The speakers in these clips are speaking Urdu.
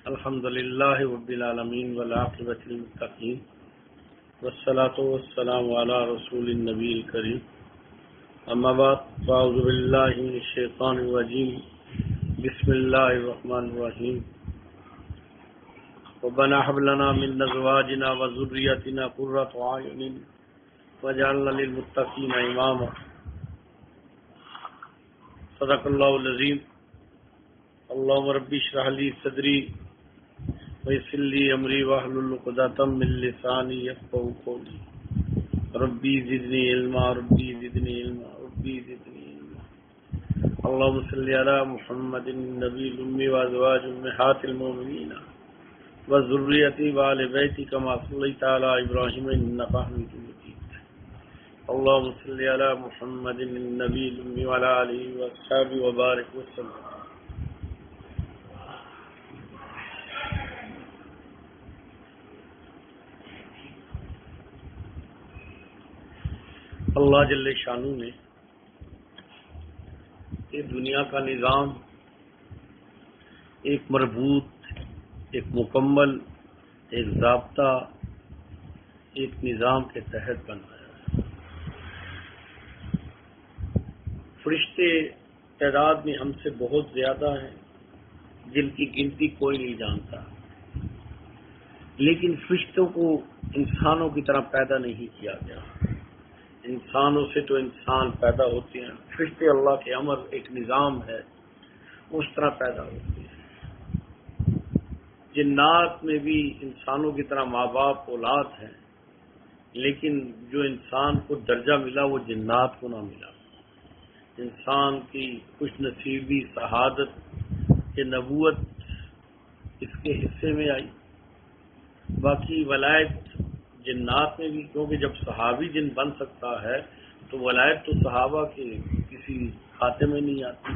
الحمد للہ رب العالمین والعاقبۃ للمتقین والصلاة والسلام علی رسول النبی الکریم اما بعد فاعوذ باللہ من الشیطان الرجیم بسم اللہ الرحمن الرحیم ربنا هب لنا من ازواجنا وذريتنا قرة اعین واجعلنا للمتقین اماما صدق اللہ العظیم اللهم رب اشرح لي صدری ويسر لي امری واحلل عقدۃ من لسانی يفقهوا قولی ربی زدنی علما ربی زدنی علما ربی زدنی علما اللهم صل علی محمد النبی الأمی وازواج امہات المؤمنین وذریته وآل بیته كما صلیت علی ابراہیم انک حمید مجید اللهم صل علی محمد النبی الأمی وعلى آلہ وصحبہ وبارک وسلم. اللہ جل شانہ نے یہ دنیا کا نظام ایک مربوط، ایک مکمل، ایک ضابطہ، ایک نظام کے تحت بنایا ہے. فرشتے تعداد میں ہم سے بہت زیادہ ہیں، جن کی گنتی کوئی نہیں جانتا، لیکن فرشتوں کو انسانوں کی طرح پیدا نہیں کیا گیا. انسانوں سے تو انسان پیدا ہوتے ہیں، فرشتے اللہ کے امر ایک نظام ہے، اس طرح پیدا ہوتے ہیں. جنات میں بھی انسانوں کی طرح ماں باپ اولاد ہیں، لیکن جو انسان کو درجہ ملا وہ جنات کو نہ ملا. انسان کی خوش نصیبی، شہادت کہ نبوت اس کے حصے میں آئی. باقی ولایت جنات میں بھی، کیونکہ جب صحابی جن بن سکتا ہے تو ولایت تو صحابہ کے کسی کھاتے میں نہیں آتی.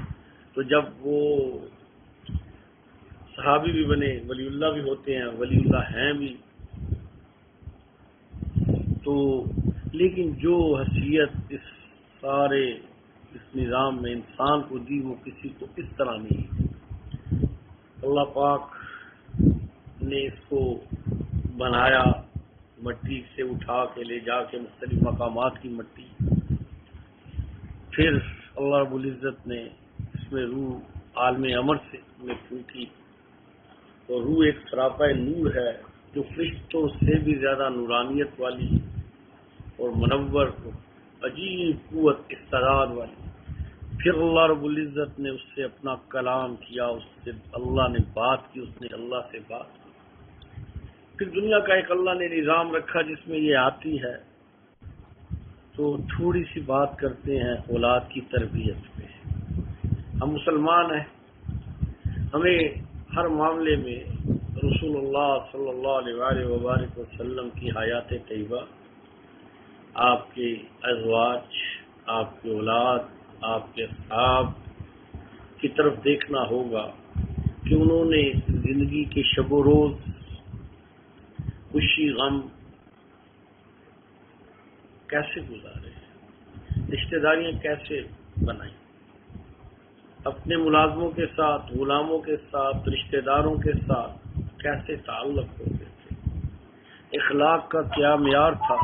تو جب وہ صحابی بھی بنے، ولی اللہ بھی ہوتے ہیں، ولی اللہ ہیں بھی. تو لیکن جو حیثیت اس سارے اس نظام میں انسان کو دی وہ کسی کو اس طرح نہیں. اللہ پاک نے اس کو بنایا، مٹی سے اٹھا کے لے جا کے مختلف مقامات کی مٹی، پھر اللہ رب العزت نے اس میں روح عالم امر سے میں پھونکی، اور روح ایک سراپا نور ہے جو فرشتوں سے بھی زیادہ نورانیت والی اور منور، عجیب قوت استعداد والی. پھر اللہ رب العزت نے اس سے اپنا کلام کیا، اس سے اللہ نے بات کی، اس نے اللہ سے بات کی. پھر دنیا کا ایک اللہ نے نظام رکھا جس میں یہ آتی ہے. تو تھوڑی سی بات کرتے ہیں اولاد کی تربیت پہ. ہم مسلمان ہیں، ہمیں ہر معاملے میں رسول اللہ صلی اللہ علیہ وآلہ وسلم کی حیات طیبہ، آپ کے ازواج، آپ کے اولاد، آپ کے اصحاب کی طرف دیکھنا ہوگا کہ انہوں نے زندگی کے شب و روز، خوشی غم کیسے گزارے، رشتہ داریاں کیسے بنائیں، اپنے ملازموں کے ساتھ، غلاموں کے ساتھ، رشتہ داروں کے ساتھ کیسے تعلق ہوتے تھے، اخلاق کا کیا معیار تھا،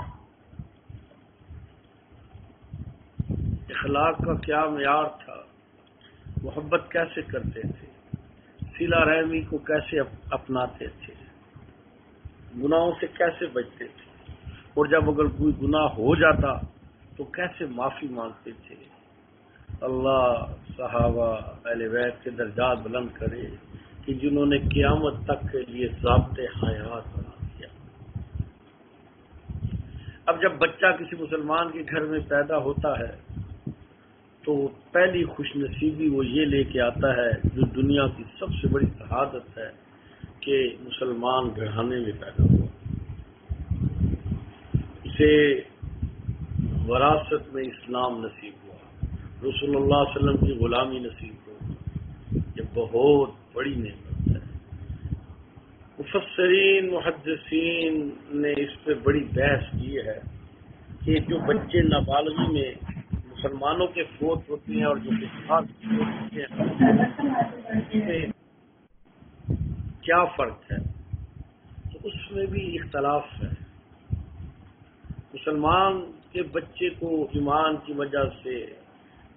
اخلاق کا کیا معیار تھا، محبت کیسے کرتے تھے، صلہ رحمی کو کیسے اپناتے تھے، گناہوں سے کیسے بچتے تھے، اور جب اگر کوئی گناہ ہو جاتا تو کیسے معافی مانگتے تھے. اللہ صحابہ اہل بیت کے درجات بلند کرے کہ جنہوں نے قیامت تک کے لیے ضابطۂ حیات بنا دیا. اب جب بچہ کسی مسلمان کے گھر میں پیدا ہوتا ہے تو پہلی خوش نصیبی وہ یہ لے کے آتا ہے جو دنیا کی سب سے بڑی شہادت ہے کہ مسلمان گھرانے میں پیدا ہوا. اسے وراثت میں اسلام نصیب ہوا، رسول اللہ صلی اللہ علیہ وسلم کی غلامی نصیب ہو. یہ بہت بڑی نعمت ہے. مفسرین محدثین نے اس پہ بڑی بحث کی ہے کہ جو بچے نابالغی میں مسلمانوں کے فوت ہوتے ہیں اور جو کفار فوت ہوتے ہیں کیا فرق ہے؟ تو اس میں بھی اختلاف ہے۔ مسلمان کے بچے کو ایمان کی وجہ سے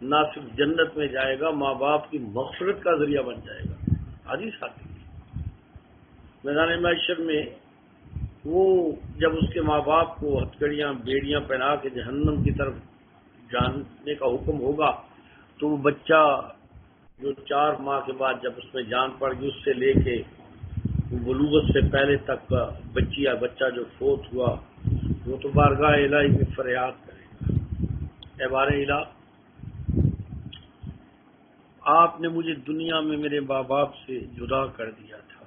نہ صرف جنت میں جائے گا، ماں باپ کی مغفرت کا ذریعہ بن جائے گا۔ حدیث آتی ہے میدان محشر میں، وہ جب اس کے ماں باپ کو ہتھکڑیاں بیڑیاں پہنا کے جہنم کی طرف جانے کا حکم ہوگا، تو وہ بچہ جو 4 ماہ کے بعد جب اس میں جان پڑ گئی، اس سے لے کے بلوغت سے پہلے تک کا بچی یا بچہ جو فوت ہوا، وہ تو بارگاہ الہی میں فریاد کرے گا، اے بار الہ، آپ نے مجھے دنیا میں میرے ماں باپ سے جدا کر دیا تھا،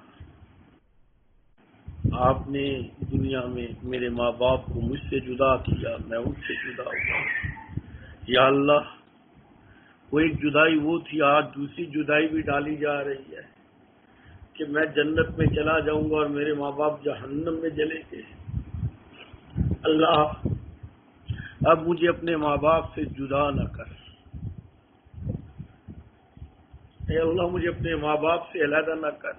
آپ نے دنیا میں میرے ماں باپ کو مجھ سے جدا کیا، میں ان سے جدا ہوا، یا اللہ وہ ایک جدائی وہ تھی، آج دوسری جدائی بھی ڈالی جا رہی ہے کہ میں جنت میں چلا جاؤں گا اور میرے ماں باپ جہنم میں جلیں گے۔ اللہ اب مجھے اپنے ماں باپ سے جدا نہ کر، اے اللہ مجھے اپنے ماں باپ سے علیحدہ نہ کر۔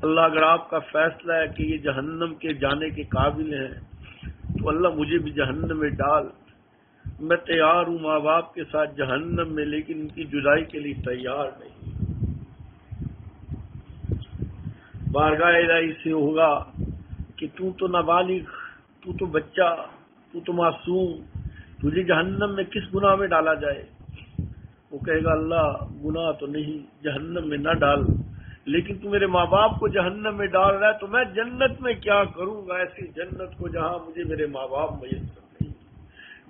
اللہ اگر آپ کا فیصلہ ہے کہ یہ جہنم کے جانے کے قابل ہیں تو اللہ مجھے بھی جہنم میں ڈال، میں تیار ہوں ماں باپ کے ساتھ جہنم میں، لیکن ان کی جدائی کے لیے تیار نہیں۔ بارگاہ الہی سے ہوگا کہ تو نابالغ، تو بچہ، تو معصوم، تجھے جہنم میں کس گناہ میں ڈالا جائے؟ وہ کہے گا اللہ گناہ تو نہیں، جہنم میں نہ ڈال، لیکن تو میرے ماں باپ کو جہنم میں ڈال رہا ہے تو میں جنت میں کیا کروں گا؟ ایسی جنت کو جہاں مجھے میرے ماں باپ میسر نہیں،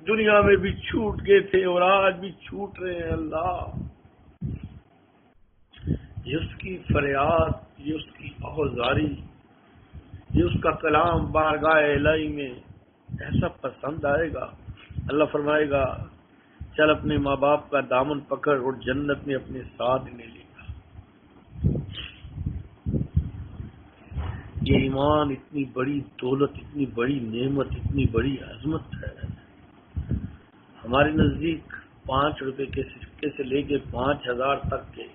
دنیا میں بھی چھوٹ گئے تھے اور آج بھی چھوٹ رہے ہیں۔ اللہ یہ اس کی فریاد، یہ اس کی آہوازاری، یہ اس کا کلام بارگاہ الہی میں ایسا پسند آئے گا، اللہ فرمائے گا چل اپنے ماں باپ کا دامن پکڑ اور جنت میں اپنے ساتھ لے لے گا۔ یہ ایمان اتنی بڑی دولت، اتنی بڑی نعمت، اتنی بڑی عظمت ہے۔ ہمارے نزدیک 5 روپے کے سکے سے لے کے 5000 تک کے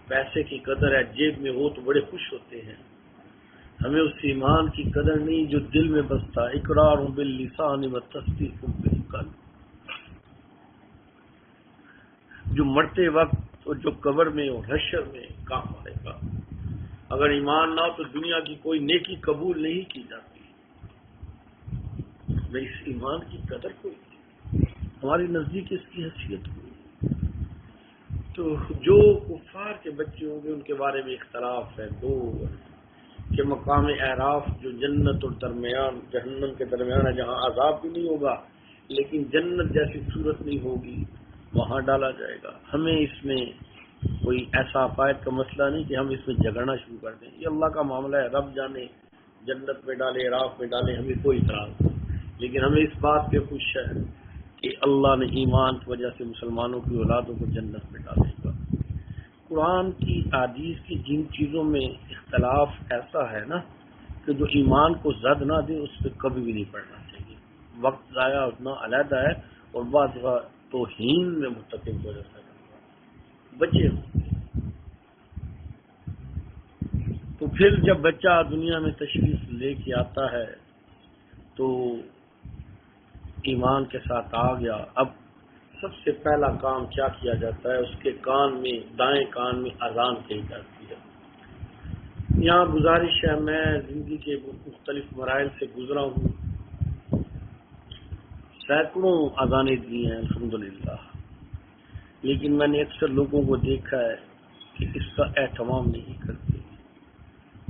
پیسے کی قدر ہے، جیب میں ہو تو بڑے خوش ہوتے ہیں۔ ہمیں اس ایمان کی قدر نہیں جو دل میں بستا، اقرار باللسان و تصدیق بالقلب، جو مرتے وقت اور جو قبر میں اور حشر میں کام آئے گا۔ اگر ایمان نہ ہو تو دنیا کی کوئی نیکی قبول نہیں کی جاتی۔ میں اس ایمان کی قدر کوئی نہیں، ہماری نزدیک اس کی حیثیت کوئی۔ تو جو کفار کے بچے ہوں گے ان کے بارے میں اختلاف ہے، دو کہ مقام اعراف جو جنت اور درمیان جہنم کے درمیان ہے، جہاں عذاب بھی نہیں ہوگا لیکن جنت جیسی صورت نہیں ہوگی، وہاں ڈالا جائے گا۔ ہمیں اس میں کوئی ایسا عقائد کا مسئلہ نہیں کہ ہم اس میں جھگڑنا شروع کر دیں، یہ اللہ کا معاملہ ہے، رب جانے جنت میں ڈالے اعراف میں ڈالے، ہمیں کوئی اعتراض نہیں، لیکن ہمیں اس بات پہ خوش ہے کہ اللہ نے ایمان کی وجہ سے مسلمانوں کی اولادوں کو جنت میں ڈالے گا۔ قرآن کی حدیث کی جن چیزوں میں اختلاف ایسا ہے نا کہ جو ایمان کو زد نہ دے اس پہ کبھی بھی نہیں پڑھنا چاہیے، وقت ضائع اتنا علیحدہ ہے، اور بعض توہین میں مرتکب ہو جاتا ہے بچے ہوتے ہیں۔ تو پھر جب بچہ دنیا میں تشریف لے کے آتا ہے تو ایمان کے ساتھ آ گیا، اب سب سے پہلا کام کیا کیا جاتا ہے؟ اس کے کان میں، دائیں کان میں اذان کہی جاتی ہے۔ یہاں گزارش ہے، میں زندگی کے مختلف مراحل سے گزرا ہوں، سینکڑوں اذانیں دی ہیں الحمدللہ، لیکن میں نے اکثر لوگوں کو دیکھا ہے کہ اس کا اہتمام نہیں کرتے۔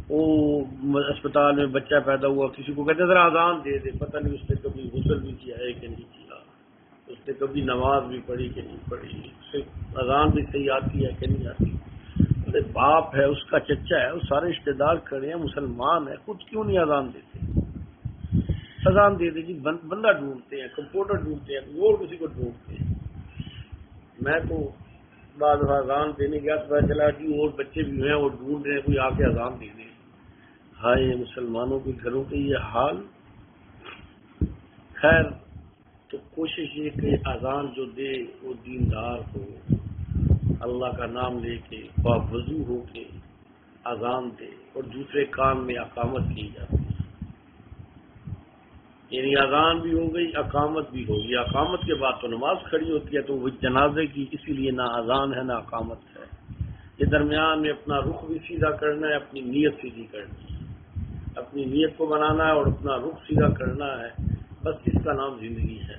وہ اسپتال میں بچہ پیدا ہوا، کسی کو کہتے ذرا اذان دے دے، پتہ نہیں اس نے کبھی غسل بھی کیا ہے کہ نہیں کیا، اس نے کبھی نماز بھی پڑھی کہ نہیں پڑھی، اسے اذان بھی صحیح آتی ہے کہ نہیں آتی۔ ارے باپ ہے، اس کا چچا ہے، وہ سارے رشتے دار کھڑے ہیں، مسلمان ہے، خود کیوں نہیں اذان دیتے؟ اذان دے دے جی، بندہ ڈھونڈتے ہیں، کمپیوٹر ڈھونڈتے ہیں، اور کسی کو ڈھونڈتے ہیں۔ میں تو بعض اذان دینے گیا تو پتا چلا کہ اور بچے بھی ہیں وہ ڈھونڈ رہے ہیں کوئی آ کے اذان دے دے۔ ہائے مسلمانوں کے گھروں کے یہ حال۔ خیر، تو کوشش یہ کہ اذان جو دے وہ دیندار ہو، اللہ کا نام لے کے، وضو ہو کے، اذان دے اور دوسرے کان میں اقامت کی جاتی ہے، یعنی اذان بھی ہو گئی، اقامت بھی ہوگی۔ اقامت کے بعد تو نماز کھڑی ہوتی ہے، تو وہ جنازے کی، اسی لیے نہ اذان ہے نہ اقامت ہے۔ یہ درمیان میں اپنا رخ بھی سیدھا کرنا ہے، اپنی نیت سیدھی کرنی ہے، اپنی نیت کو بنانا ہے اور اپنا رخ سیدھا کرنا ہے، بس اس کا نام زندگی ہے۔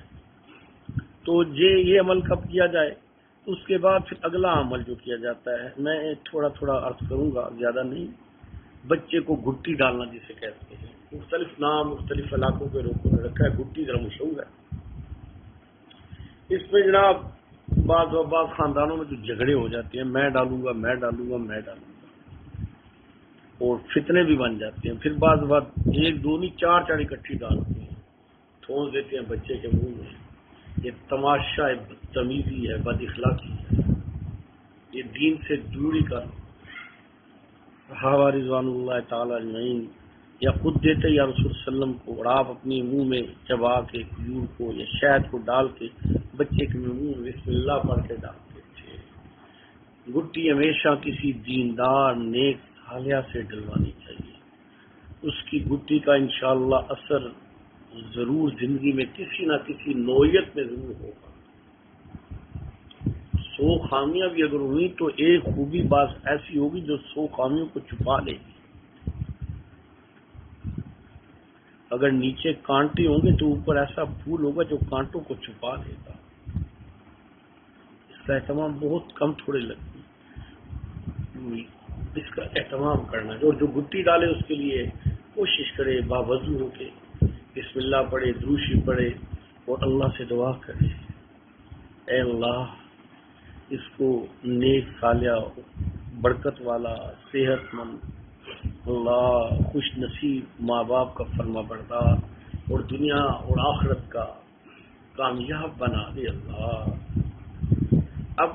تو یہ عمل کب کیا جائے؟ تو اس کے بعد پھر اگلا عمل جو کیا جاتا ہے، میں تھوڑا تھوڑا عرض کروں گا، زیادہ نہیں۔ بچے کو گٹی ڈالنا جسے کہتے ہیں، مختلف نام مختلف علاقوں کے لوگوں نے رکھا ہے، گٹی ذرا مشہور ہے۔ اس میں جناب بعض خاندانوں میں تو جھگڑے ہو جاتے ہیں، میں ڈالوں گا میں ڈالوں گا میں ڈالوں گا، اور فتنے بھی بن جاتے ہیں۔ پھر بعض ایک دو نہیں چار اکٹھی ڈالتے ہیں، ٹھونس دیتے ہیں بچے کے منہ میں۔ یہ تماشا بدتمیزی ہے، بد اخلاقی ہے، یہ دین سے دوری کا۔ صحابہ رضوان اللہ تعالی اجمعین یا خود دیتے یا رسول صلی اللہ علیہ وسلم کو، اور آپ اپنے منہ میں چبا کے کھجور کو یا شہد کو ڈال کے بچے کے منہ میں بسم اللہ پڑھ کے ڈالتے تھے۔ گٹی ہمیشہ کسی دیندار نیک صالح سے ڈلوانی چاہیے، اس کی گٹی کا انشاءاللہ اثر ضرور زندگی میں کسی نہ کسی نوعیت میں ضرور ہوگا۔ 100 خامیاں بھی اگر ہوئی تو ایک خوبی بعض ایسی ہوگی جو 100 خامیوں کو چھپا لے گی۔ اگر نیچے کانٹے ہوں گے تو اوپر ایسا پھول ہوگا جو کانٹوں کو چھپا لے گا۔ اس کا اہتمام بہت کم تھوڑے لگتے ہیں، اس کا اہتمام کرنا، جو گٹی ڈالے اس کے لیے کوشش کرے باوضو ہو کے بسم اللہ پڑھے، دروشی پڑھے اور اللہ سے دعا کرے، اے اللہ اس کو نیک صالح برکت والا صحت مند، اللہ خوش نصیب ماں باپ کا فرما بردار اور دنیا اور آخرت کا کامیاب بنا دے اللہ۔ اب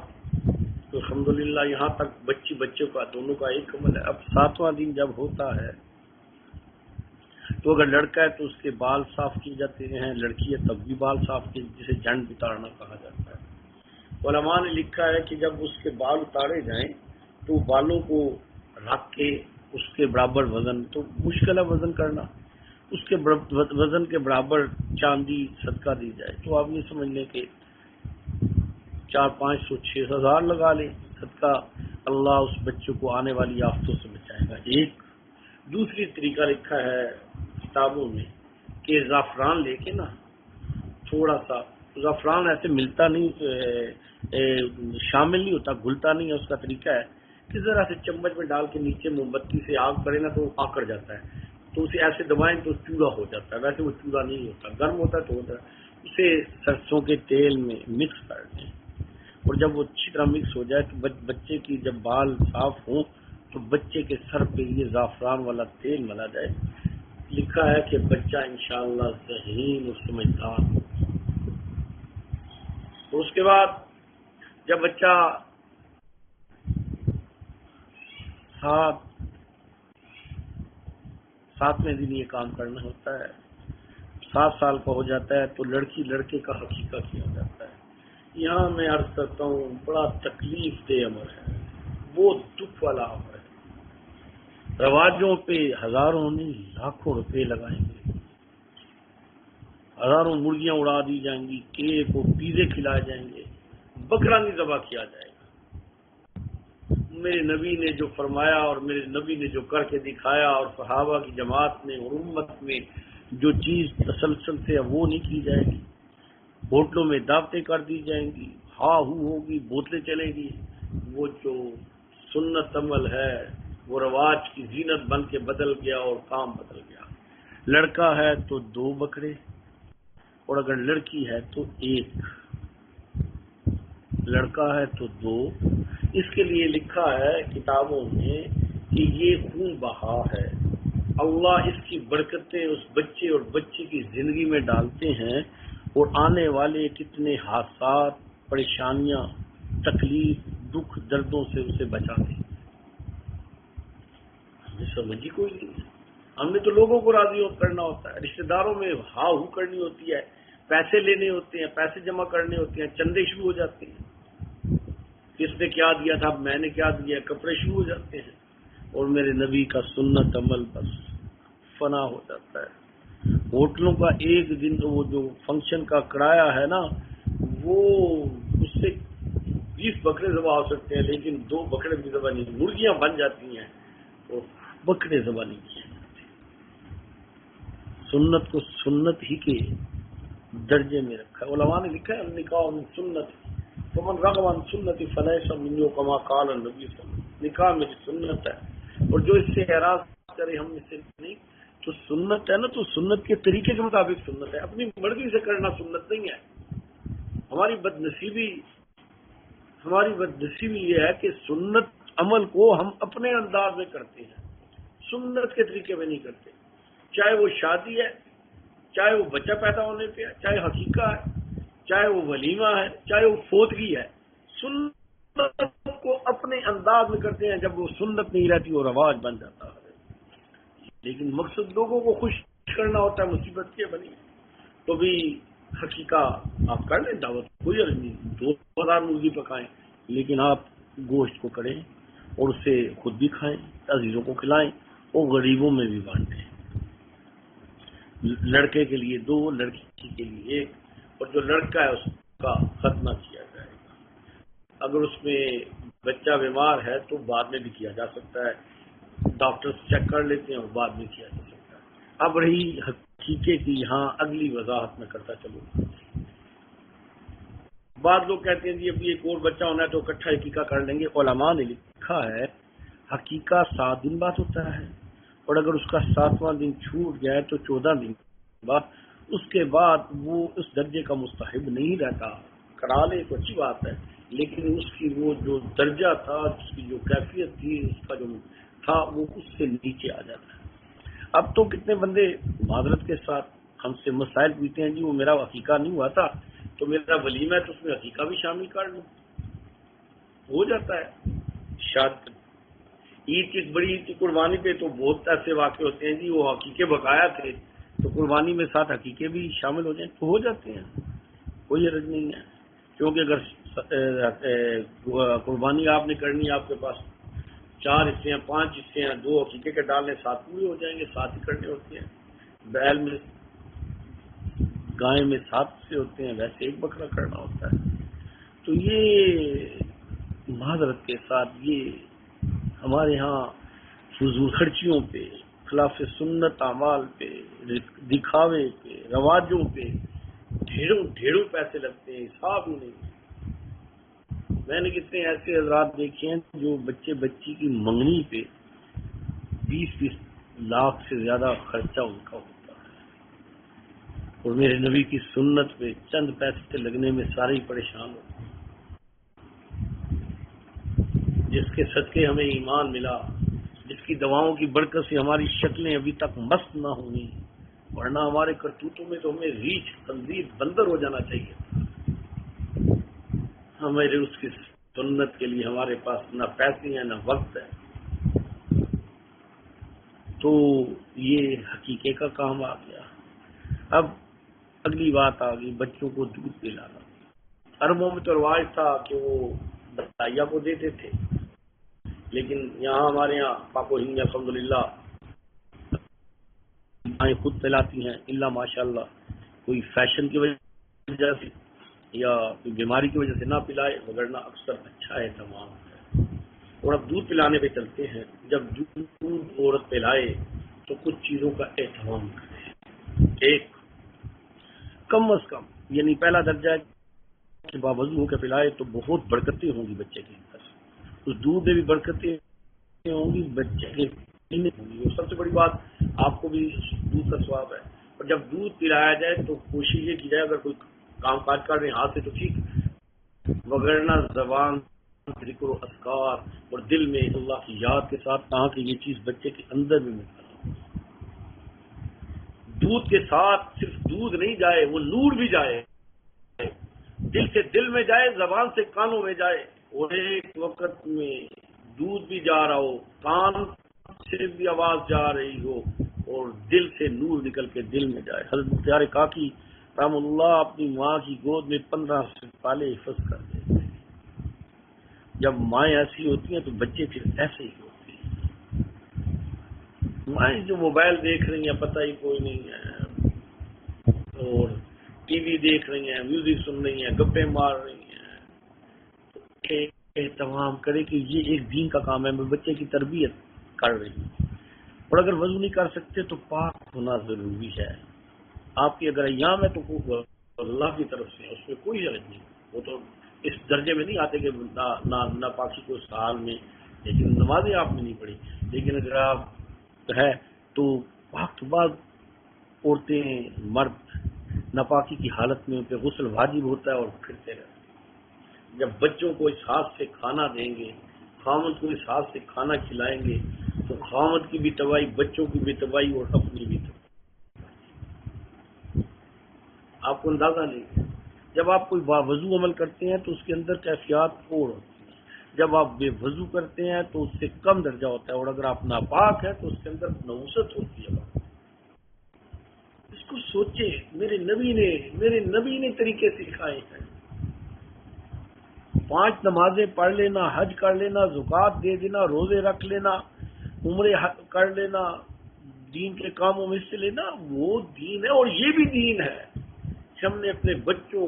الحمدللہ یہاں تک بچوں کا دونوں کا ایک عمل ہے۔ اب 7واں دن جب ہوتا ہے تو اگر لڑکا ہے تو اس کے بال صاف کیے جاتے ہیں، لڑکی ہے تب بھی بال صاف کیے، جسے جنڈ اتارنا کہا جاتا ہے۔ علماء نے لکھا ہے کہ جب اس کے بال اتارے جائیں تو بالوں کو رکھ کے اس کے برابر وزن، تو مشکل ہے وزن کرنا، اس کے وزن کے برابر چاندی صدقہ دی جائے، تو آپ یہ سمجھ لیں کہ 400-500 6,000 لگا لیں صدقہ، اللہ اس بچے کو آنے والی آفتوں سے بچائے گا۔ ایک دوسری طریقہ لکھا ہے کتابوں میں کہ زعفران لے کے نا تھوڑا سا، زعفران ایسے ملتا نہیں، شامل نہیں ہوتا، گھلتا نہیں ہے، اس کا طریقہ ہے کہ ذرا سے چمچ میں ڈال کے نیچے موم بتی سے آگ کرے نا تو وہ آکڑ جاتا ہے، تو اسے ایسے دبائیں تو چورا ہو جاتا ہے، ویسے وہ چورا نہیں ہوتا، گرم ہوتا ہے تو ہوتا ہے۔ اسے سرسوں کے تیل میں مکس کر دیں، اور جب وہ اچھی طرح مکس ہو جائے تو بچے کی جب بال صاف ہوں تو بچے کے سر پہ یہ زعفران والا تیل ملا جائے۔ لکھا ہے کہ بچہ انشاءاللہ ذہین اور سمجھدار ہو۔ اور اس کے بعد جب بچہ 7ویں دن یہ کام کرنا ہوتا ہے، 7 سال کا ہو جاتا ہے تو لڑکی لڑکے کا حقیقہ کیا جاتا ہے۔ یہاں میں عرض کرتا ہوں بڑا تکلیف دہ عمل ہے، بہت دکھ والا عمل ہے۔ رواجوں پہ ہزاروں نہیں لاکھوں روپے لگائیں گے، ہزاروں مرغیاں اڑا دی جائیں گی، کیک اور پیزے کھلائے جائیں گے، بکرا نہیں ذبح کیا جائے گا۔ میرے نبی نے جو فرمایا اور میرے نبی نے جو کر کے دکھایا اور صحابہ کی جماعت میں اور امت میں جو چیز تسلسل سے وہ نہیں کی جائے گی۔ ہوٹلوں میں دعوتیں کر دی جائیں گی، ہاں ہو ہوگی، بوتلیں چلے گی، وہ جو سنت عمل ہے وہ رواج کی زینت بن کے بدل گیا اور کام بدل گیا۔ لڑکا ہے تو 2 بکرے اور اگر لڑکی ہے تو 1، لڑکا ہے تو 2۔ اس کے لیے لکھا ہے کتابوں میں کہ یہ خون بہا ہے، اللہ اس کی برکتیں اس بچے اور بچی کی زندگی میں ڈالتے ہیں اور آنے والے کتنے حادثات، پریشانیاں، تکلیف، دکھ، دردوں سے اسے بچاتے ہیں۔ ہمیں سمجھ ہی کوئی نہیں، ہم نے تو لوگوں کو راضی کرنا ہوتا ہے، رشتہ داروں میں ہاں ہو کرنی ہوتی ہے، پیسے لینے ہوتے ہیں، پیسے جمع کرنے ہوتے ہیں، چندے شروع ہو جاتے ہیں، کس نے کیا دیا تھا، میں نے کیا دیا، کپڑے شروع ہو جاتے ہیں، اور میرے نبی کا سنت عمل بس فنا ہو جاتا ہے۔ ہوٹلوں کا ایک دن وہ جو فنکشن کا کرایہ ہے نا، وہ اس سے 20 بکرے ذبح ہو سکتے ہیں، لیکن 2 بکرے بھی ذبح نہیں، مرغیاں بن جاتی ہیں اور بکرے ذبح نہیں کیے جاتے۔ سنت کو سنت ہی کے درجے میں رکھا ہے۔ علماء نے لکھا ہے النکاح من سنت فمن رغب عن سنتی فلیس منی کما قال النبی صلی اللہ علیہ وسلم، نکاح میری سنت ہے، اور جو اس سے اعراض کرے ہم اس سے نہیں، تو سنت ہے نا، تو سنت کے طریقے کے مطابق سنت ہے، اپنی مرضی سے کرنا سنت نہیں ہے۔ ہماری بدنصیبی یہ ہے کہ سنت عمل کو ہم اپنے انداز میں کرتے ہیں، سنت کے طریقے میں نہیں کرتے، چاہے وہ شادی ہے، چاہے وہ بچہ پیدا ہونے پہ ہے، چاہے حقیقہ ہے، چاہے وہ ولیمہ ہے، چاہے وہ فوتگی ہے، سنت کو اپنے انداز میں کرتے ہیں۔ جب وہ سنت نہیں رہتی وہ رواج بن جاتا ہے، لیکن مقصد لوگوں کو خوش کرنا ہوتا ہے، مصیبت کی بنی تو بھی حقیقہ آپ کر لیں، دعوت کوئی عرض نہیں، 2000 مرغی پکائیں، لیکن آپ گوشت کو کریں اور اسے خود بھی کھائیں، عزیزوں کو کھلائیں اور غریبوں میں بھی بانٹیں۔ لڑکے کے لیے 2، لڑکی کے لیے 1، اور جو لڑکا ہے اس کا ختنہ کیا جائے گا۔ اگر اس میں بچہ بیمار ہے تو بعد میں بھی کیا جا سکتا ہے، ڈاکٹر چیک کر لیتے ہیں اور بعد میں کیا جا سکتا ہے۔ اب رہی حقیقے کی، یہاں اگلی وضاحت میں کرتا چلوں۔ بعض لوگ کہتے ہیں جی ابھی ایک اور بچہ ہونا ہے تو اکٹھا حقیقہ کر لیں گے۔ علماء نے لکھا ہے حقیقہ 7 دن بعد ہوتا ہے، اور اگر اس کا 7واں دن چھوٹ جائے تو 14 دن بعد، اس کے بعد وہ اس درجے کا مستحب نہیں رہتا۔ کرا لے تو اچھی بات ہے، لیکن اس کی وہ جو درجہ تھا، اس کی جو کیفیت تھی، اس کا جو تھا، وہ اس سے نیچے آ جاتا ہے۔ اب تو کتنے بندے معذرت کے ساتھ ہم سے مسائل پوچھتے ہیں جی وہ میرا عقیقہ نہیں ہوا تھا تو میرا ولیمہ ہے تو اس میں عقیقہ بھی شامل کر لوں، ہو جاتا ہے۔ شاید عید کی بڑی عید کی قربانی پہ تو بہت ایسے واقع ہوتے ہیں جی وہ حقیقے بقایا تھے تو قربانی میں ساتھ حقیقے بھی شامل ہو جائیں تو ہو جاتے ہیں، کوئی حرج نہیں ہے، کیونکہ اگر قربانی آپ نے کرنی ہے، آپ کے پاس 4 حصے ہیں، 5 حصے ہیں، 2 حقیقے کے ڈالنے 7 پورے ہو جائیں گے، 7 ہی کرنے ہوتے ہیں۔ بیل میں گائے میں 7 حصے ہوتے ہیں، ویسے 1 بکرا کرنا ہوتا ہے۔ تو یہ معذرت کے ساتھ یہ ہمارے ہاں فضول خرچیوں پہ، خلاف سنت اعمال پہ، دکھاوے پہ، رواجوں پہ ڈھیروں پیسے لگتے ہیں، حساب ہی نہیں۔ میں نے کتنے ایسے حضرات دیکھے ہیں جو بچی کی منگنی پہ 20 لاکھ سے زیادہ خرچہ ان کا ہوتا ہے، اور میرے نبی کی سنت پہ چند پیسے لگنے میں سارے ہی پریشان ہوتے ہیں۔ جس کے صدقے ہمیں ایمان ملا، جس کی دواؤں کی برکت سے ہماری شکلیں ابھی تک مست نہ ہونی، ورنہ ہمارے کرتوتوں میں تو ہمیں ریچھ خنزیر بندر ہو جانا چاہیے۔ ہمارے اس کی سنت کے لیے ہمارے پاس نہ پیسے ہیں نہ وقت ہے، تو یہ حقیقے کا کام آ گیا۔ اب اگلی بات آ گئی بچوں کو دودھ پلانا۔ عربوں میں تو رواج تھا کہ وہ دائیا کو دیتے تھے، لیکن یہاں ہمارے یہاں پاک و ہند الحمدللہ مائیں خود پلاتی ہیں، اللہ ماشاء اللہ کوئی فیشن کی وجہ سے یا کوئی بیماری کی وجہ سے نہ پلائے، وگرنہ اکثر اچھا اہتمام ہے۔ اور اب دودھ پلانے پہ چلتے ہیں۔ جب دودھ عورت پلائے تو کچھ چیزوں کا اہتمام کرے۔ ایک، کم از کم یعنی پہلا درجہ ہے کہ باوضو ہو کے پلائے تو بہت برکتیں ہوں گی بچے کے اندر، اس دودھ میں بھی برکتیں ہوں گی، بچے کے پینے ہوں گی، اور سب سے بڑی بات آپ کو بھی دودھ کا ثواب ہے۔ اور جب دودھ پلایا جائے تو کوشش یہ کی جائے اگر کوئی کام کاج کر رہے ہیں ہاتھ سے تو ٹھیک، وگرنہ زبان، ذکر و اذکار اور دل میں اللہ کی یاد کے ساتھ کہا کہ یہ چیز بچے کے اندر بھی ملتا۔ دودھ کے ساتھ صرف دودھ نہیں جائے، وہ نور بھی جائے، دل سے دل میں جائے، زبان سے کانوں میں جائے، اور ایک وقت میں دودھ بھی جا رہا ہو، کان سے بھی آواز جا رہی ہو، اور دل سے نور نکل کے دل میں جائے۔ حضرت مختار کاکی رحم اللہ اپنی ماں کی گود میں 15 سالے حفظ کر دیتے ہیں۔ جب مائیں ایسی ہوتی ہیں تو بچے پھر ایسے ہی ہوتے ہیں۔ مائیں جو موبائل دیکھ رہی ہیں پتہ ہی کوئی نہیں ہے، اور ٹی وی دیکھ رہی ہیں، میوزک سن رہی ہیں، گپے مار رہی ہیں، اہتمام کرے کہ یہ ایک دین کا کام ہے، میں بچے کی تربیت کر رہی ہوں۔ اور اگر وضو نہیں کر سکتے تو پاک ہونا ضروری ہے۔ آپ کی اگر ایام ہے تو اللہ کی طرف سے اس میں کوئی حرج نہیں، وہ تو اس درجے میں نہیں آتے کہ ناپاکی کو اس حال میں، لیکن نمازیں آپ نے نہیں پڑھی، لیکن اگر آپ ہے تو وقت بعد عورتیں مرد ناپاکی کی حالت میں ان پہ غسل واجب ہوتا ہے اور پھرتے رہتے ہیں۔ جب بچوں کو اس ہاتھ سے کھانا دیں گے، خامد کو اس ہاتھ سے کھانا کھلائیں گے تو خامد کی بھی تباہی، بچوں کی بھی تباہی اور اپنی بھی تباہی۔ آپ کو اندازہ نہیں ہے، جب آپ کوئی باوضو عمل کرتے ہیں تو اس کے اندر کیفیات اور ہوتی ہیں، جب آپ بے وضو کرتے ہیں تو اس سے کم درجہ ہوتا ہے، اور اگر آپ ناپاک ہیں تو اس کے اندر نوست ہوتی ہے۔ اس کو سوچیں، میرے نبی نے طریقے سکھائے ہیں۔ 5 نمازیں پڑھ لینا، حج کر لینا، زکوٰۃ دے دینا، روزے رکھ لینا، عمرے کر لینا، دین کے کاموں میں حصہ لینا، وہ دین ہے، اور یہ بھی دین ہے کہ ہم نے اپنے بچوں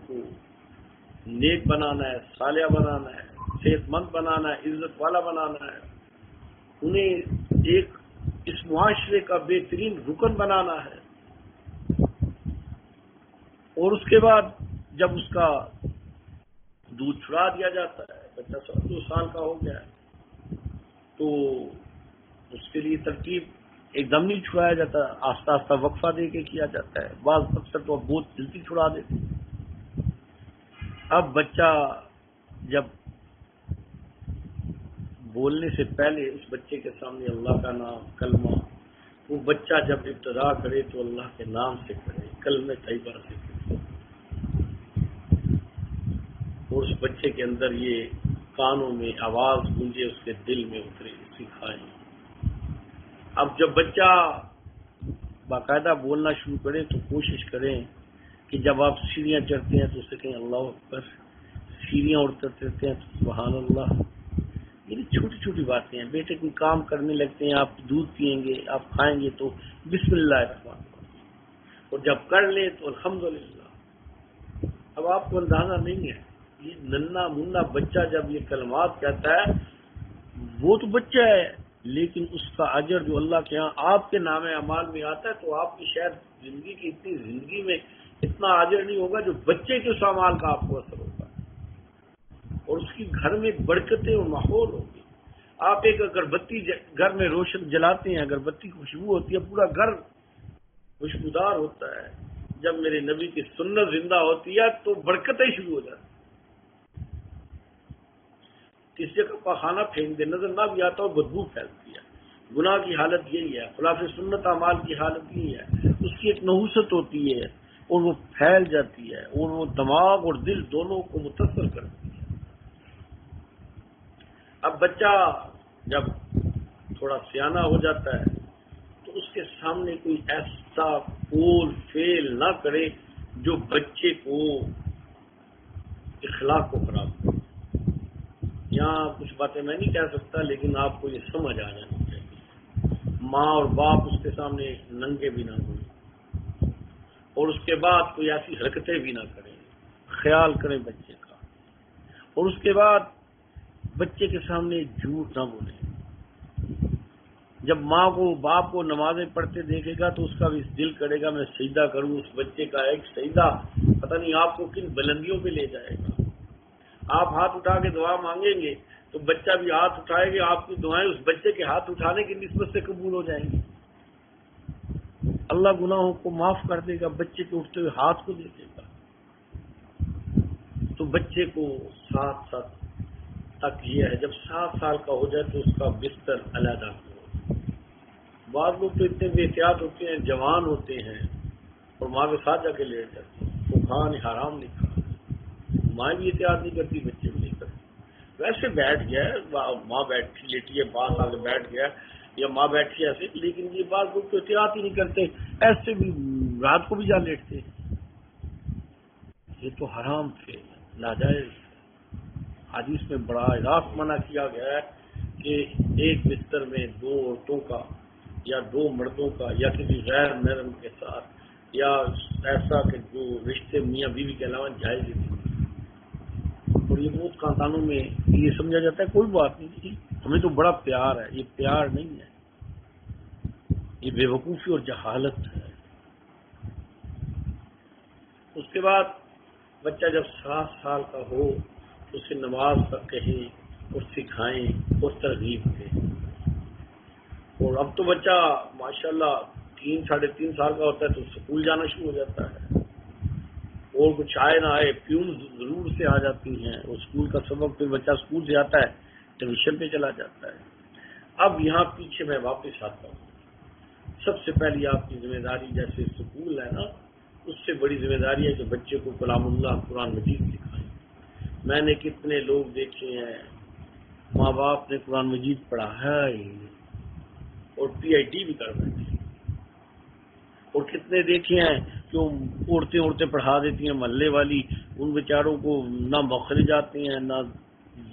کو نیک بنانا ہے، صالح بنانا ہے، صحت مند بنانا ہے، عزت والا بنانا ہے، انہیں ایک اس معاشرے کا بہترین رکن بنانا ہے۔ اور اس کے بعد جب اس کا دودھ چھڑا دیا جاتا ہے، بچہ 2 سال کا ہو گیا ہے، تو اس کے لیے ترتیب ایک دم نہیں چھڑایا جاتا، آہستہ آہستہ وقفہ دے کے کیا جاتا ہے، بعض اکثر تو بہت جلدی چھڑا دیتے ہیں۔ اب بچہ جب بولنے سے پہلے اس بچے کے سامنے اللہ کا نام، کلمہ، وہ بچہ جب ابتدا کرے تو اللہ کے نام سے کرے، کلمہ طیبہ سے کرے، اور اس بچے کے اندر یہ کانوں میں آواز گونجے، اس کے دل میں اترے، سکھائیں۔ اب جب بچہ باقاعدہ بولنا شروع کرے تو کوشش کریں کہ جب آپ سیڑھیاں چڑھتے ہیں تو اسے کہیں اللہ اکبر، سیڑھیاں اترتے ہیں تو سبحان اللہ۔ یہ چھوٹی چھوٹی باتیں ہیں۔ بیٹے کوئی کام کرنے لگتے ہیں، آپ دودھ پیئیں گے، آپ کھائیں گے تو بسم اللہ الرحمن الرحیم، اور جب کر لیں تو الحمدللہ۔ اب آپ کو اندازہ نہیں ہے، یہ ننا منا بچہ جب یہ کلمات کہتا ہے، وہ تو بچہ ہے لیکن اس کا اجر جو اللہ کے ہاں آپ کے نام اعمال میں آتا ہے، تو آپ کی شاید زندگی میں اتنا اجر نہیں ہوگا جو بچے کے اس اعمال کا آپ کو اثر ہوگا، اور اس کی گھر میں برکتیں اور ماحول ہوگی۔ آپ ایک اگربتی گھر میں روشن جلاتے ہیں، اگربتی کی خوشبو ہوتی ہے، پورا گھر خوشبودار ہوتا ہے۔ جب میرے نبی کی سنت زندہ ہوتی ہے تو برکتیں شروع ہو جاتی ہیں۔ کس جگہ پخانہ پھینک دے، نظر نہ بھی آتا اور بدبو پھیلتی ہے۔ گناہ کی حالت یہی ہے، خلاف سنت اعمال کی حالت یہی ہے، اس کی ایک نحوست ہوتی ہے اور وہ پھیل جاتی ہے، اور وہ دماغ اور دل دونوں کو متاثر کرتی ہے۔ اب بچہ جب تھوڑا سیانہ ہو جاتا ہے تو اس کے سامنے کوئی ایسا قول فعل نہ کرے جو بچے کو اخلاق کو خراب کرے۔ یہاں کچھ باتیں میں نہیں کہہ سکتا، لیکن آپ کو یہ سمجھ آ جانی چاہیے۔ ماں اور باپ اس کے سامنے ننگے بھی نہ ہوئے، اور اس کے بعد کوئی ایسی حرکتیں بھی نہ کریں، خیال کریں بچے کا۔ اور اس کے بعد بچے کے سامنے جھوٹ نہ بولیں۔ جب ماں کو باپ کو نمازیں پڑھتے دیکھے گا تو اس کا بھی دل کرے گا میں سجدہ کروں، اس بچے کا ایک سجدہ پتہ نہیں آپ کو کن بلندیوں پہ لے جائے گا۔ آپ ہاتھ اٹھا کے دعا مانگیں گے تو بچہ بھی ہاتھ اٹھائے گا، آپ کی دعائیں اس بچے کے ہاتھ اٹھانے کی نسبت سے قبول ہو جائیں گی۔ اللہ گناہوں کو معاف کر دے گا، بچے کے اٹھتے ہوئے ہاتھ کو دے دے گا۔ تو بچے کو 7 سال تک یہ ہے، جب 7 سال کا ہو جائے تو اس کا بستر علیحدہ کرو۔ بعض لوگ تو اتنے بے احتیاط ہوتے ہیں، جوان ہوتے ہیں اور ماں کے ساتھ جا کے لیٹ جاتے ہیں، وہ کھان حرام نہیں کھا، ماں بھی احتیاط نہیں کرتی، بچے بھی نہیں کرتے۔ ویسے بیٹھ گیا ہے، ماں بیٹھی لیٹی ہے، پاس آ کے بیٹھ گیا یا ماں بیٹھی ہے ایسے، لیکن یہ بعض لوگ تو احتیاط ہی نہیں کرتے، ایسے بھی رات کو بھی جا لیٹتے ہیں۔ یہ تو حرام تھے، ناجائز۔ حدیث میں بڑا راست منع کیا گیا ہے کہ کہ ایک بستر میں دو عورتوں کا یا دو مردوں کا یا کسی غیر محرم کے ساتھ یا ایسا کہ جو رشتے میاں بیوی کے علاوہ جائز نہیں، اور یہ بہت خاندانوں میں یہ سمجھا جاتا ہے کوئی بات نہیں، ہمیں تو بڑا پیار ہے، یہ پیار نہیں ہے، یہ بے وقوفی اور جہالت ہے۔ اس کے بعد بچہ جب 7 سال کا ہو تو اسے نماز کا کہیں اور سکھائیں اور ترغیب دیں، اور اب تو بچہ ماشاءاللہ 3 ساڑھے 3 سال کا ہوتا ہے تو اسکول جانا شروع ہو جاتا ہے، اور کچھ آئے نہ آئے پیون ضرور سے آ جاتی ہیں، اور اسکول کا سبق پھر بچہ اسکول سے آتا ہے ٹیوشن پہ چلا جاتا ہے۔ اب یہاں پیچھے میں واپس آتا ہوں، سب سے پہلی آپ کی ذمہ داری جیسے اسکول ہے نا، اس سے بڑی ذمہ داری ہے کہ بچے کو کلام اللہ قرآن مجید سکھائیں۔ میں نے کتنے لوگ دیکھے ہیں ماں باپ نے قرآن مجید پڑھا ہے اور PhD بھی کر بیٹھے، اور کتنے دیکھے ہیں کہ عورتیں پڑھا دیتی ہیں محلے والی، ان بیچاروں کو نہ مخرج آتے ہیں نہ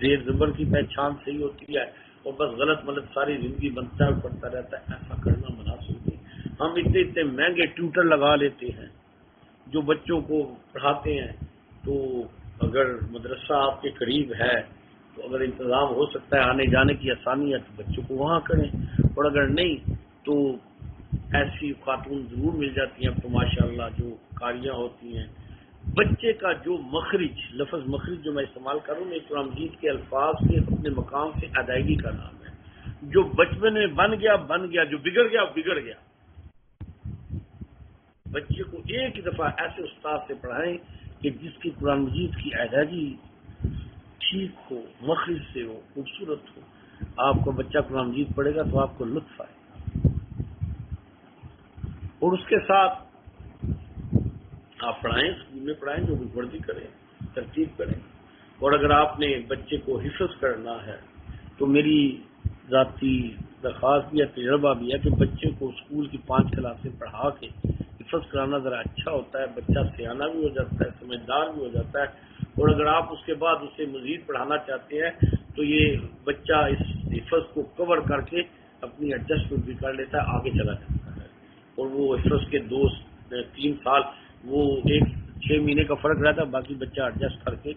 زیر زبر کی پہچان صحیح ہوتی ہے، اور بس غلط ملط ساری زندگی بنتا ہے پڑتا رہتا ہے۔ ایسا کرنا مناسب نہیں۔ ہم اتنے مہنگے ٹیوٹر لگا لیتے ہیں جو بچوں کو پڑھاتے ہیں، تو اگر مدرسہ آپ کے قریب ہے تو اگر انتظام ہو سکتا ہے آنے جانے کی آسانی ہے تو بچوں کو وہاں کریں، اور اگر نہیں تو ایسی خاتون ضرور مل جاتی ہیں اب تو ماشاءاللہ جو قاریاں ہوتی ہیں۔ بچے کا جو مخرج، لفظ مخرج جو میں استعمال کروں میں قرآن مجید کے الفاظ کے اپنے مقام سے ادائیگی کا نام ہے۔ جو بچپن میں بن گیا، جو بگڑ گیا۔ بچے کو ایک ہی دفعہ ایسے استاد سے پڑھائیں کہ جس کی قرآن مجید کی ادائیگی ٹھیک ہو، مخرج سے ہو، خوبصورت ہو۔ آپ کا بچہ قرآن مجید پڑھے گا تو آپ کو لطف آئے گا، اور اس کے ساتھ آپ پڑھائیں، اسکول میں پڑھائیں، جو بھی وردی کریں، ترتیب کریں۔ اور اگر آپ نے بچے کو حفظ کرنا ہے تو میری ذاتی درخواست بھی ہے، تجربہ بھی ہے کہ بچے کو اسکول کی 5 کلاسیں پڑھا کے حفظ کرانا ذرا اچھا ہوتا ہے، بچہ سیانہ بھی ہو جاتا ہے، سمجھدار بھی ہو جاتا ہے، اور اگر آپ اس کے بعد اسے مزید پڑھانا چاہتے ہیں تو یہ بچہ اس حفظ کو کور کر کے اپنی ایڈجسٹمنٹ بھی کر لیتا ہے، آگے چلا جاتا ہے، اور وہ حفظ کے 2-3 سال وہ 6 مہینے کا فرق رہتا ہے، باقی بچہ ایڈجسٹ کر کے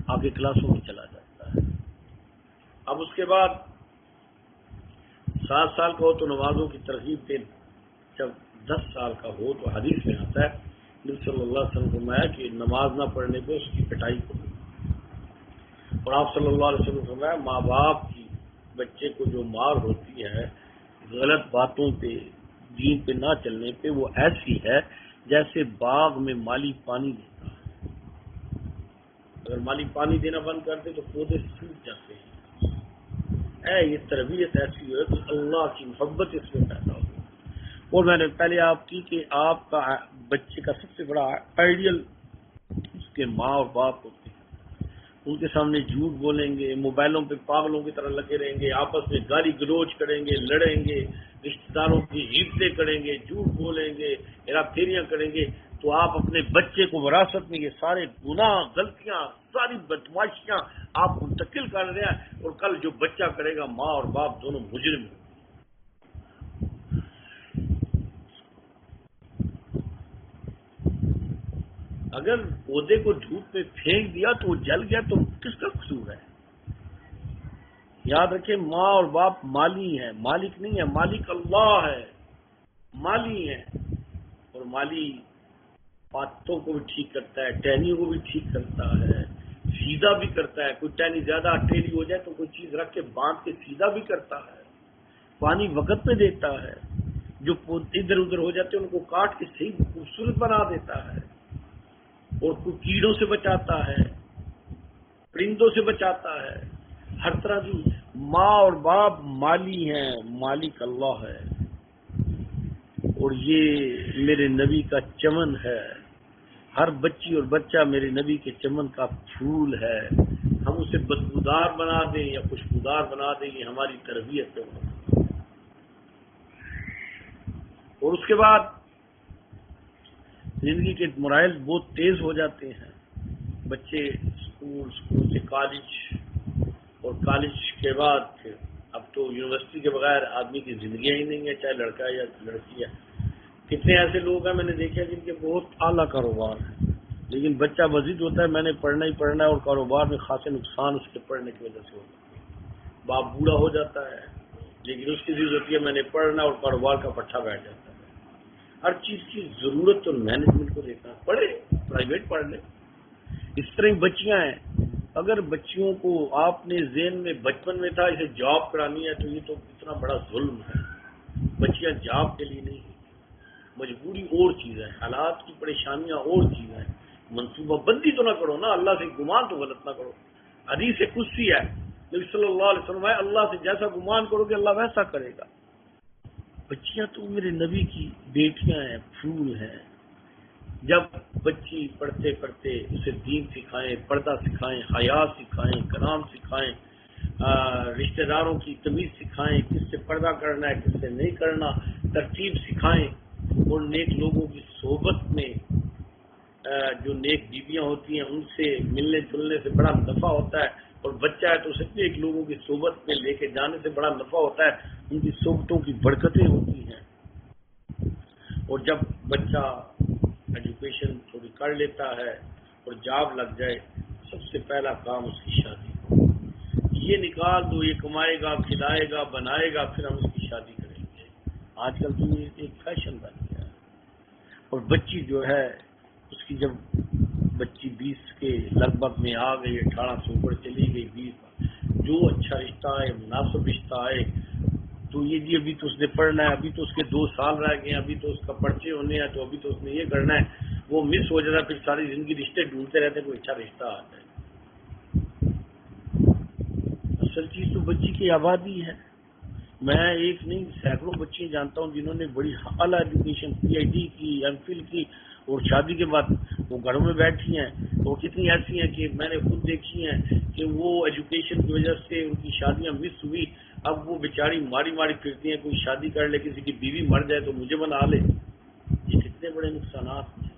آگے کلاسوں میں چلا جاتا ہے۔ اب اس کے بعد 7 سال کا ہو تو نمازوں کی ترغیب دیں، جب 10 سال کا ہو تو حدیث میں آتا ہے نبی صلی اللہ علیہ وسلم فرمایا کہ نماز نہ پڑھنے پہ اس کی پٹائی کرو، اور آپ صلی اللہ علیہ وسلم فرمایا ماں باپ کی بچے کو جو مار ہوتی ہے غلط باتوں پہ، دین پہ نہ چلنے پہ، وہ ایسی ہے جیسے باغ میں مالی پانی دیتا ہے، اگر مالی پانی دینا بند کر دے تو پودے سوکھ جاتے ہیں۔ یہ تربیت ایسی ہے تو اللہ کی محبت اس میں پیدا ہو۔ اور میں نے پہلے آپ کی کہ آپ کا بچے کا سب سے بڑا آئیڈیل اس کے ماں اور باپ ہوتے ہیں، ان کے سامنے جھوٹ بولیں گے، موبائلوں پہ پاگلوں کی طرح لگے رہیں گے، آپس میں گالی گلوچ کریں گے، لڑیں گے، رشتہ داروں کی غیبتیں کریں گے، جھوٹ بولیں گے، ہیرا پھیریاں کریں گے، تو آپ اپنے بچے کو وراثت میں یہ سارے گناہ، غلطیاں، ساری بدماشیاں آپ منتقل کر رہے ہیں، اور کل جو بچہ کرے گا ماں اور باپ دونوں مجرم ہیں۔ اگر پودے کو دھوپ میں پھینک دیا تو وہ جل گیا تو کس کا قصور ہے؟ یاد رکھیں ماں اور باپ مالی ہیں، مالک نہیں ہے، مالک اللہ ہے، مالی ہے، اور مالی باتوں کو بھی ٹھیک کرتا ہے، ٹہنیوں کو بھی ٹھیک کرتا ہے، سیدھا بھی کرتا ہے، کوئی ٹہنی زیادہ ٹیڑھی ہو جائے تو کوئی چیز رکھ کے باندھ کے سیدھا بھی کرتا ہے، پانی وقت پہ دیتا ہے، جو ادھر ادھر ہو جاتے ہیں ان کو کاٹ کے صحیح خوبصورت بنا دیتا ہے، اور کوئی کیڑوں سے بچاتا ہے، پرندوں سے بچاتا ہے، ہر طرح کی۔ ماں اور باپ مالی ہیں، مالک اللہ ہے، اور یہ میرے نبی کا چمن ہے، ہر بچی اور بچہ میرے نبی کے چمن کا پھول ہے، ہم اسے بدبودار بنا دیں یا خوشبودار بنا دیں یہ ہماری تربیت ہے۔ اور اس کے بعد زندگی کے مراحل بہت تیز ہو جاتے ہیں، بچے اسکول سے کالج، اور کالج کے بعد پھر اب تو یونیورسٹی کے بغیر آدمی کی زندگیاں ہی نہیں ہے، چاہے لڑکا ہے یا لڑکی ہے۔ کتنے ایسے لوگ ہیں میں نے دیکھا جن کے بہت اعلیٰ کاروبار ہے، لیکن بچہ مزید ہوتا ہے میں نے پڑھنا ہی پڑھنا ہے، اور کاروبار میں خاصے نقصان اس کے پڑھنے کی وجہ سے ہوتا ہے۔ باپ بوڑھا ہو جاتا ہے لیکن اس کی ضرورت ہوتی ہے میں نے پڑھنا، اور کاروبار کا پٹھا بیٹھ جاتا ہے۔ ہر چیز کی ضرورت اور مینجمنٹ کو دیکھنا، پڑھے پرائیویٹ پڑھ لے۔ اس طرح ہی بچیاں ہیں، اگر بچیوں کو آپ نے ذہن میں بچپن میں تھا اسے جاب کرانی ہے تو یہ تو اتنا بڑا ظلم ہے۔ بچیاں جاب کے لیے نہیں، مجبوری اور چیز ہے، حالات کی پریشانیاں اور چیز ہے۔ منصوبہ بندی تو نہ کرو نا، اللہ سے گمان تو غلط نہ کرو۔ حدیث قدسی ہے، نبی صلی اللہ علیہ وسلم ہے اللہ سے جیسا گمان کرو گے اللہ ویسا کرے گا۔ بچیاں تو میرے نبی کی بیٹیاں ہیں، پھول ہیں۔ جب بچی پڑھتے پڑھتے اسے دین سکھائیں، پردہ سکھائیں، حیا سکھائیں، کرام سکھائیں، رشتہ داروں کی تمیز سکھائیں، کس سے پردہ کرنا ہے کس سے نہیں کرنا، ترتیب سکھائیں، اور نیک لوگوں کی صحبت میں جو نیک بیویاں ہوتی ہیں ان سے ملنے جلنے سے بڑا نفع ہوتا ہے، اور بچہ ہے تو اسے نیک لوگوں کی صحبت میں لے کے جانے سے بڑا نفع ہوتا ہے، ان کی صحبتوں کی برکتیں ہوتی ہیں۔ اور جب بچہ ایجوکیشن تھوڑی کر لیتا ہے اور جاب لگ جائے، سب سے پہلا کام اس کی شادی ہو۔ یہ نکال دو، یہ کمائے گا کھلائے گا بنائے گا پھر ہم اس کی شادی کریں گے۔ آج کل تو یہ ایک فیشن بن گیا ہے۔ اور بچی جو ہے اس کی جب بچی 20 کے لگ بھگ میں آ گئی، 18 سے اوپر چلی گئی، 20 جو اچھا رشتہ ہے مناسب رشتہ ہے تو یہ جی ابھی تو اس نے پڑھنا ہے، ابھی تو اس کے 2 سال رہ گئے ہیں، ابھی تو اس کا پرچے ہونے ہیں، تو ابھی تو اس نے یہ کرنا ہے، وہ مس ہو جاتا ہے، پھر ساری زندگی رشتے ڈھونڈتے رہتے ہیں، کوئی اچھا رشتہ آ جائے۔ اصل چیز تو بچی کی آبادی ہے۔ میں ایک نہیں سینکڑوں بچے جانتا ہوں جنہوں نے بڑی اعلیٰ ایجوکیشن PhD کی، MPhil کی، اور شادی کے بعد وہ گھروں میں بیٹھی ہیں۔ وہ کتنی ایسی ہیں کہ میں نے خود دیکھی ہیں کہ وہ ایجوکیشن کی وجہ سے ان کی شادیاں مس ہوئی، اب وہ بیچاری ماری ماری پھرتی ہیں، کوئی شادی کر لے، کسی کی بیوی مر جائے تو مجھے بنا لے۔ یہ کتنے بڑے نقصانات ہیں۔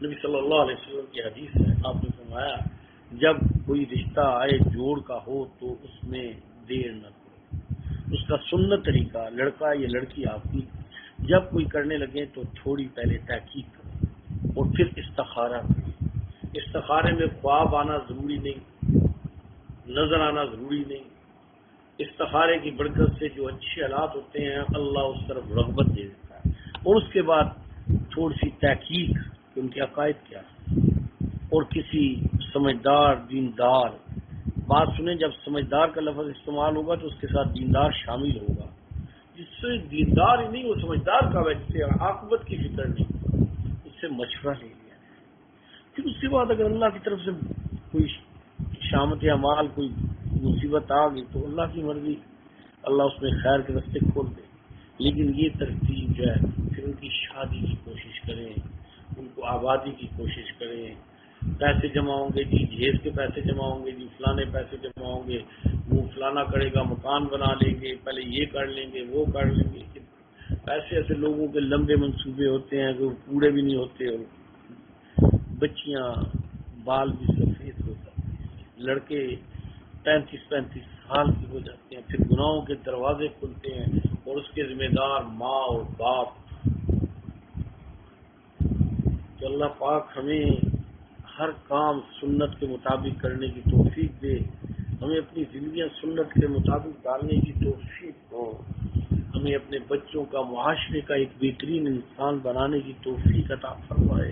نبی صلی اللہ علیہ وسلم کی حدیث ہے، آپ نے فرمایا جب کوئی رشتہ آئے جوڑ کا ہو تو اس میں دیر نہ کرو۔ اس کا سنت طریقہ لڑکا یا لڑکی آپ کی جب کوئی کرنے لگے تو تھوڑی پہلے تحقیق کرو اور پھر استخارہ کرو۔ استخارے میں خواب آنا ضروری نہیں، نظر آنا ضروری نہیں۔ استخارے کی برکت سے جو اچھے حالات ہوتے ہیں اللہ اس طرف رغبت دے دیتا ہے، اور اس کے بعد تھوڑی سی تحقیق کہ ان کے عقائد کیا ہے، اور کسی سمجھدار دیندار بات سنیں۔ جب سمجھدار کا لفظ استعمال ہوگا تو اس کے ساتھ دیندار شامل ہوگا۔ جس سے دیندار ہی نہیں وہ سمجھدار کا ہے، جس سے عاقبت کی فکر نہیں، اس سے مشورہ لے لیا۔ پھر اس کے بعد اگر اللہ کی طرف سے کوئی شامت اعمال کوئی مصیبت آ گئی تو اللہ کی مرضی، اللہ اس میں خیر کے راستے کھول دے۔ لیکن یہ ترتیب جو ہے پھر ان کی شادی کی کوشش کریں، ان کو آبادی کی کوشش کریں۔ پیسے جمع ہوں گے جی، جہیز کے پیسے جمع ہوں گے جی، فلانے پیسے جمع ہوں گے، وہ فلانا کرے گا، مکان بنا لیں گے، پہلے یہ کر لیں گے وہ کر لیں گے۔ ایسے ایسے لوگوں کے لمبے منصوبے ہوتے ہیں کہ وہ پورے بھی نہیں ہوتے، اور بچیاں بال بھی سفید ہو جاتے ہیں، لڑکے 35 سال کے ہو جاتے ہیں، پھر گناہوں کے دروازے کھلتے ہیں، اور اس کے ذمہ دار ماں اور باپ۔ تو اللہ پاک ہمیں ہر کام سنت کے مطابق کرنے کی توفیق دے، ہمیں اپنی زندگیاں سنت کے مطابق ڈالنے کی توفیق ہو، ہمیں اپنے بچوں کا معاشرے کا ایک بہترین انسان بنانے کی توفیق عطا فرمائے۔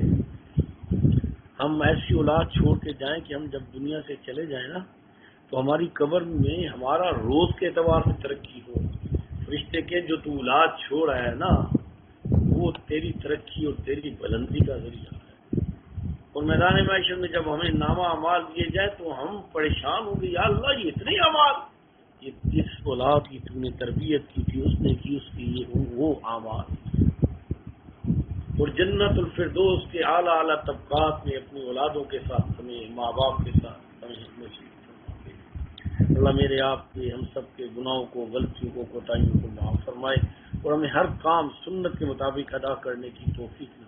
ہم ایسی اولاد چھوڑ کے جائیں کہ ہم جب دنیا سے چلے جائیں نا تو ہماری قبر میں ہمارا روز کے اعتبار سے ترقی ہو۔ فرشتے کے جو تو اولاد چھوڑ آیا ہے نا وہ تیری ترقی اور تیری بلندی کا ذریعہ ہے۔ اور میدان معاشر میں جب ہمیں نامہ اعمال دیے جائے تو ہم پریشان ہوں گے، یا اللہ یہ اتنے اعمال، یہ جس اولاد کی تو نے تربیت کی تھی اس نے کی، اس کی یہ وہ اعمال۔ اور جنت الفردوس کے اعلیٰ اعلیٰ طبقات میں اپنی اولادوں کے ساتھ ہمیں ماں باپ کے ساتھ ہمیں نصیب فرمائے۔ اللہ میرے آپ کے ہم سب کے گناہوں کو، غلطیوں کو، کوتاہیوں کو معاف فرمائے، اور ہمیں ہر کام سنت کے مطابق ادا کرنے کی توفیق